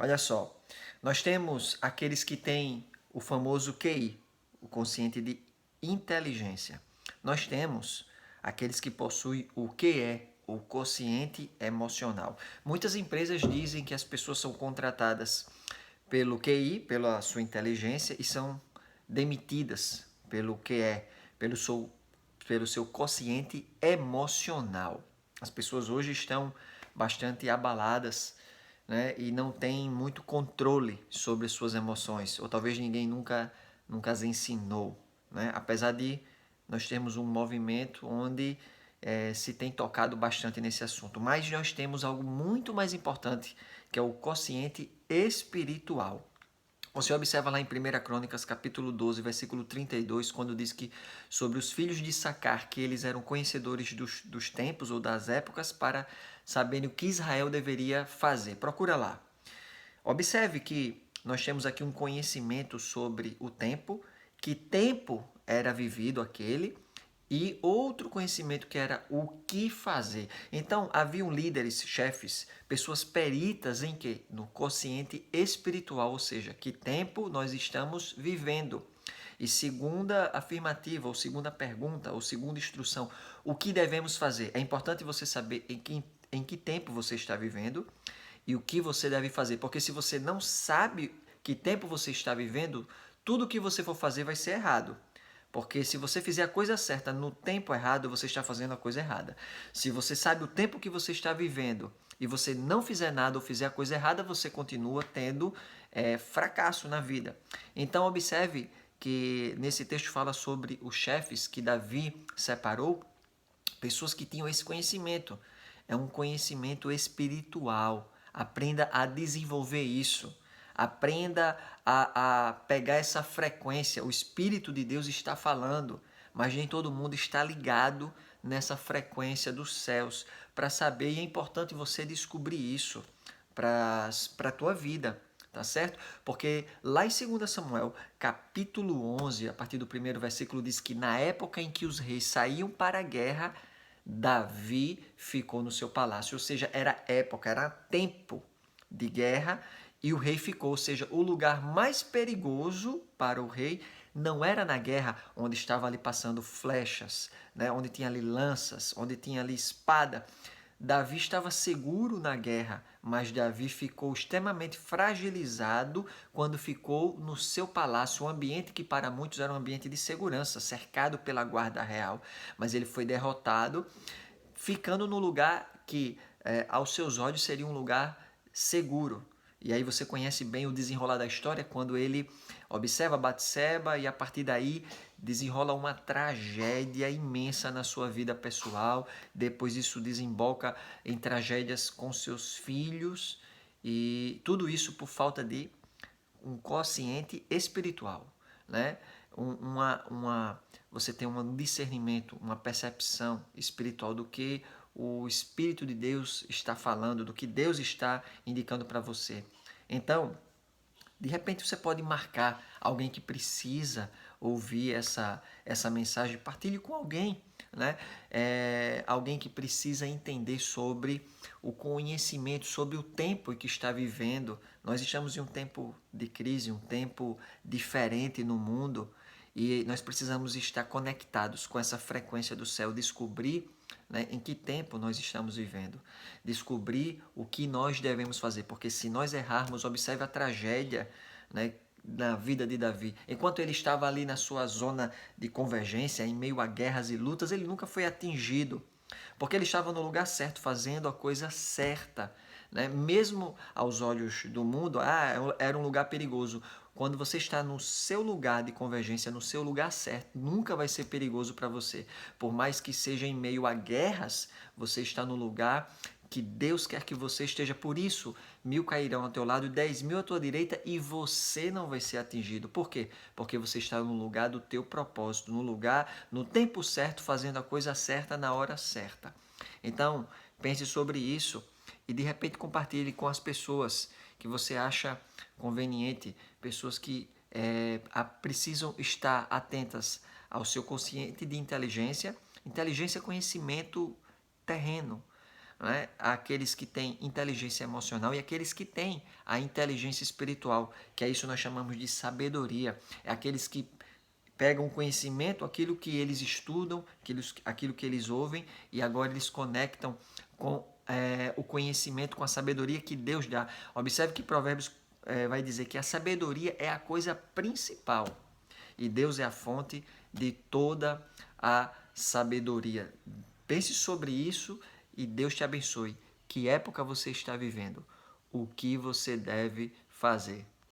Olha só, nós temos aqueles que têm o famoso QI, o consciente de inteligência. Nós temos aqueles que possuem o QE, o quociente emocional. Muitas empresas dizem que as pessoas são contratadas pelo QI, pela sua inteligência, e são demitidas pelo QE, pelo seu quociente emocional. As pessoas hoje estão bastante abaladas, né, e não têm muito controle sobre suas emoções, ou talvez ninguém nunca as ensinou, né? Apesar de nós termos um movimento onde se tem tocado bastante nesse assunto, mas nós temos algo muito mais importante, que é o quociente espiritual. Você observa lá em 1 Crônicas, capítulo 12, versículo 32, quando diz que sobre os filhos de Sacar, que eles eram conhecedores dos tempos ou das épocas para saberem o que Israel deveria fazer. Procura lá. Observe que nós temos aqui um conhecimento sobre o tempo, que tempo era vivido aquele, e outro conhecimento que era o que fazer. Então, haviam líderes, chefes, pessoas peritas em que? No quociente espiritual, ou seja, que tempo nós estamos vivendo. E segunda afirmativa, ou segunda pergunta, ou segunda instrução, o que devemos fazer? É importante você saber em que tempo você está vivendo e o que você deve fazer. Porque se você não sabe que tempo você está vivendo, tudo que você for fazer vai ser errado. Porque se você fizer a coisa certa no tempo errado, você está fazendo a coisa errada. Se você sabe o tempo que você está vivendo e você não fizer nada ou fizer a coisa errada, você continua tendo fracasso na vida. Então observe que nesse texto fala sobre os chefes que Davi separou, pessoas que tinham esse conhecimento. É um conhecimento espiritual. Aprenda a desenvolver isso. Aprenda a pegar essa frequência. O Espírito de Deus está falando, mas nem todo mundo está ligado nessa frequência dos céus para saber. E é importante você descobrir isso para a tua vida. Tá certo? Porque lá em 2 Samuel, capítulo 11, a partir do primeiro versículo, diz que na época em que os reis saíam para a guerra, Davi ficou no seu palácio. Ou seja, era época, era tempo de guerra e o rei ficou. Ou seja, o lugar mais perigoso para o rei não era na guerra, onde estava ali passando flechas, né? Onde tinha ali lanças, onde tinha ali espada. Davi estava seguro na guerra, mas Davi ficou extremamente fragilizado quando ficou no seu palácio, um ambiente que para muitos era um ambiente de segurança, cercado pela guarda real. Mas ele foi derrotado, ficando no lugar que, aos seus olhos, seria um lugar seguro. E aí você conhece bem o desenrolar da história, quando ele observa Batseba e a partir daí desenrola uma tragédia imensa na sua vida pessoal. Depois isso desemboca em tragédias com seus filhos e tudo isso por falta de um quociente espiritual, né? Você tem um discernimento, uma percepção espiritual do que o Espírito de Deus está falando, do que Deus está indicando para você. Então, de repente você pode marcar alguém que precisa ouvir essa mensagem, partilhe com alguém, né? Alguém que precisa entender sobre o conhecimento, sobre o tempo que está vivendo. Nós estamos em um tempo de crise, um tempo diferente no mundo e nós precisamos estar conectados com essa frequência do céu, descobrir, né, em que tempo nós estamos vivendo, descobrir o que nós devemos fazer, porque se nós errarmos, observe a tragédia, né, na vida de Davi. Enquanto ele estava ali na sua zona de convergência, em meio a guerras e lutas, ele nunca foi atingido, porque ele estava no lugar certo, fazendo a coisa certa. Né? Mesmo aos olhos do mundo, era um lugar perigoso. Quando você está no seu lugar de convergência, no seu lugar certo, nunca vai ser perigoso para você. Por mais que seja em meio a guerras, você está no lugar que Deus quer que você esteja. Por isso, 1000 cairão ao teu lado e 10.000 à tua direita e você não vai ser atingido. Por quê? Porque você está no lugar do teu propósito, no lugar, no tempo certo, fazendo a coisa certa na hora certa. Então, pense sobre isso e de repente compartilhe com as pessoas que você acha conveniente, pessoas que precisam estar atentas ao seu consciente de inteligência. Inteligência é conhecimento terreno, né? Aqueles que têm inteligência emocional e aqueles que têm a inteligência espiritual, que é isso que nós chamamos de sabedoria. É aqueles que pegam conhecimento, aquilo que eles estudam, aquilo que eles ouvem, e agora eles conectam com o conhecimento, com a sabedoria que Deus dá. Observe que Provérbios vai dizer que a sabedoria é a coisa principal e Deus é a fonte de toda a sabedoria. Pense sobre isso e Deus te abençoe. Que época você está vivendo? O que você deve fazer?